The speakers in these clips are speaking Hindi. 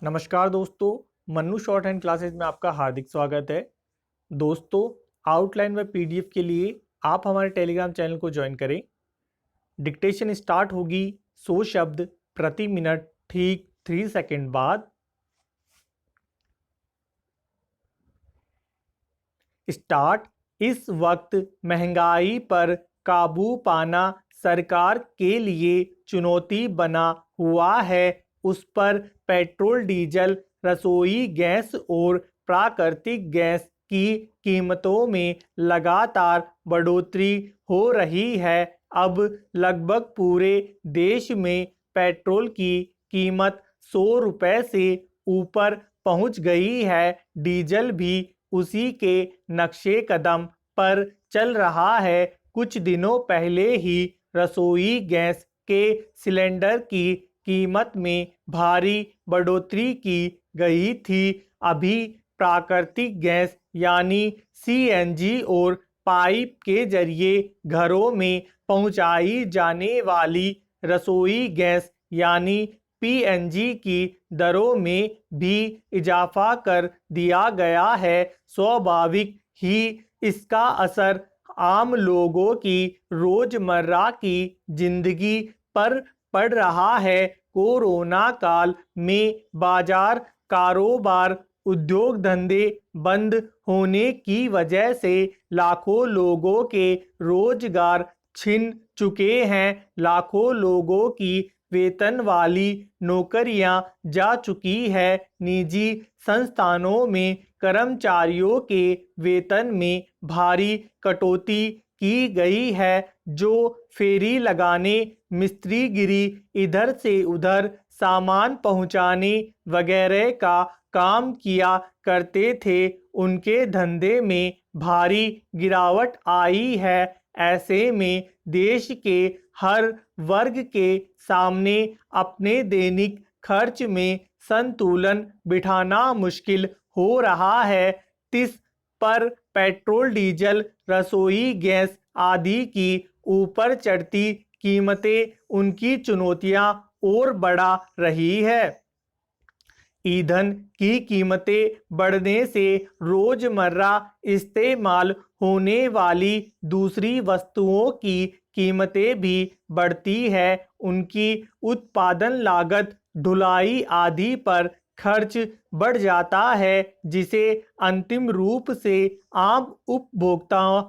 नमस्कार दोस्तों, मन्नू शॉर्ट हैंड क्लासेस में आपका हार्दिक स्वागत है। दोस्तों, आउटलाइन व पीडीएफ के लिए आप हमारे टेलीग्राम चैनल को ज्वाइन करें। डिक्टेशन स्टार्ट होगी 100 शब्द प्रति मिनट ठीक 3 सेकंड बाद। स्टार्ट। इस वक्त महंगाई पर काबू पाना सरकार के लिए चुनौती बना हुआ है। उस पर पेट्रोल, डीजल, रसोई गैस और प्राकृतिक गैस की कीमतों में लगातार बढ़ोतरी हो रही है। अब लगभग पूरे देश में पेट्रोल की कीमत 100 रुपये से ऊपर पहुंच गई है। डीजल भी उसी के नक्शे कदम पर चल रहा है। कुछ दिनों पहले ही रसोई गैस के सिलेंडर की कीमत में भारी बढ़ोतरी की गई थी। अभी प्राकृतिक गैस यानी सीएनजी और पाइप के जरिए घरों में पहुंचाई जाने वाली रसोई गैस यानी पीएनजी की दरों में भी इजाफा कर दिया गया है। स्वाभाविक ही इसका असर आम लोगों की रोजमर्रा की जिंदगी पर पड़ रहा है। कोरोना काल में बाजार, कारोबार, उद्योग धंधे बंद होने की वजह से लाखों लोगों के रोजगार छिन चुके हैं। लाखों लोगों की वेतन वाली नौकरियां जा चुकी है। निजी संस्थानों में कर्मचारियों के वेतन में भारी कटौती की गई है। जो फेरी लगाने, मिस्त्रीगिरी, इधर से उधर सामान पहुंचाने वगैरह का काम किया करते थे, उनके धंधे में भारी गिरावट आई है। ऐसे में देश के हर वर्ग के सामने अपने दैनिक खर्च में संतुलन बिठाना मुश्किल हो रहा है। इस पर पेट्रोल, डीजल, रसोई गैस आदि की ऊपर चढ़ती कीमतें उनकी चुनौतियां और बढ़ा रही है। ईंधन की कीमतें बढ़ने से रोजमर्रा इस्तेमाल होने वाली दूसरी वस्तुओं की कीमतें भी बढ़ती है। उनकी उत्पादन लागत, ढुलाई आदि पर खर्च बढ़ जाता है, जिसे अंतिम रूप से आम उपभोक्ताओं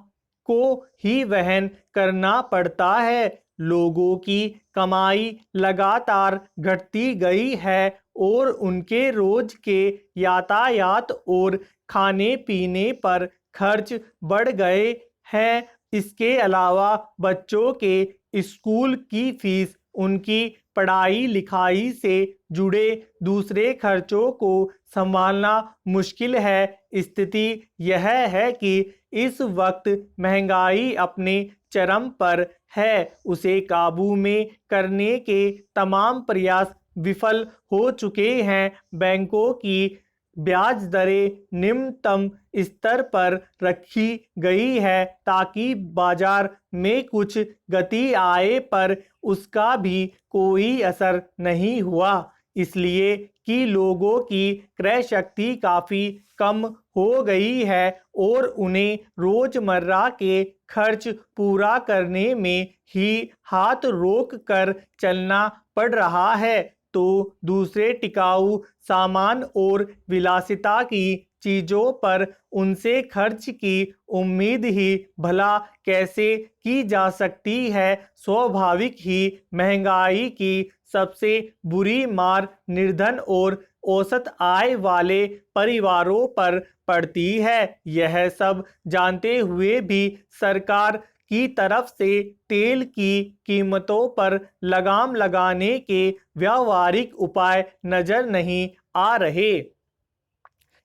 को ही वहन करना पड़ता है। लोगों की कमाई लगातार घटती गई है और उनके रोज के यातायात और खाने पीने पर खर्च बढ़ गए हैं। इसके अलावा बच्चों के स्कूल की फीस, उनकी पढ़ाई लिखाई से जुड़े दूसरे खर्चों को संभालना मुश्किल है। स्थिति यह है कि इस वक्त महंगाई अपने चरम पर है। उसे काबू में करने के तमाम प्रयास विफल हो चुके हैं। बैंकों की ब्याज दरें निम्नतम स्तर पर रखी गई है ताकि बाजार में कुछ गति आए, पर उसका भी कोई असर नहीं हुआ, इसलिए कि लोगों की क्रय शक्ति काफ़ी कम हो गई है और उन्हें रोजमर्रा के खर्च पूरा करने में ही हाथ रोक कर चलना पड़ रहा है। तो दूसरे टिकाऊ सामान और विलासिता की चीज़ों पर उनसे खर्च की उम्मीद ही भला कैसे की जा सकती है। स्वाभाविक ही महंगाई की सबसे बुरी मार निर्धन और औसत आय वाले परिवारों पर पड़ती है। यह सब जानते हुए भी सरकार की तरफ से तेल की कीमतों पर लगाम लगाने के व्यावहारिक उपाय नजर नहीं आ रहे।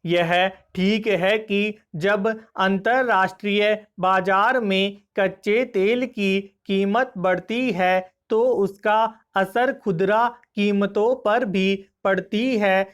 यह ठीक है कि जब अंतर्राष्ट्रीय बाजार में कच्चे तेल की कीमत बढ़ती है तो उसका असर खुदरा कीमतों पर भी पड़ती है,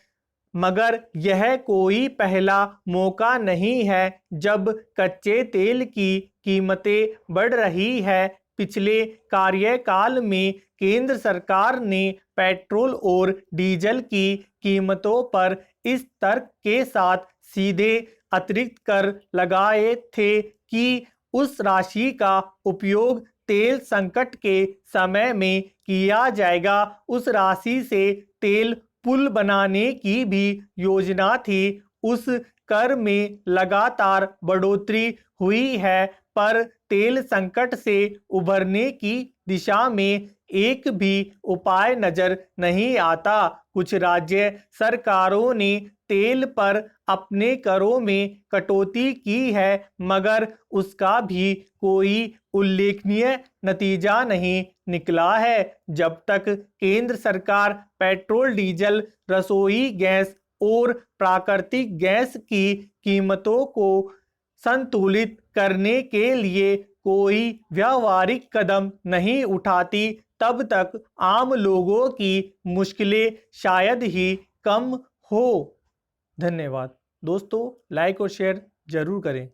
मगर यह कोई पहला मौका नहीं है जब कच्चे तेल की कीमतें बढ़ रही है। पिछले कार्यकाल में केंद्र सरकार ने पेट्रोल और डीजल की कीमतों पर इस तर्क के साथ सीधे अतिरिक्त कर लगाए थे कि उस राशि का उपयोग तेल संकट के समय में किया जाएगा। उस राशि से तेल पुल बनाने की भी योजना थी। उस कर में लगातार बढ़ोतरी हुई है, पर तेल संकट से उभरने की दिशा में एक भी उपाय नजर नहीं आता। कुछ राज्य सरकारों ने तेल पर अपने करों में कटौती की है, मगर उसका भी कोई उल्लेखनीय नतीजा नहीं निकला है। जब तक केंद्र सरकार पेट्रोल, डीजल, रसोई गैस और प्राकृतिक गैस की कीमतों को संतुलित करने के लिए कोई व्यावहारिक कदम नहीं उठाती, तब तक आम लोगों की मुश्किलें शायद ही कम हो। धन्यवाद दोस्तों, लाइक और शेयर जरूर करें।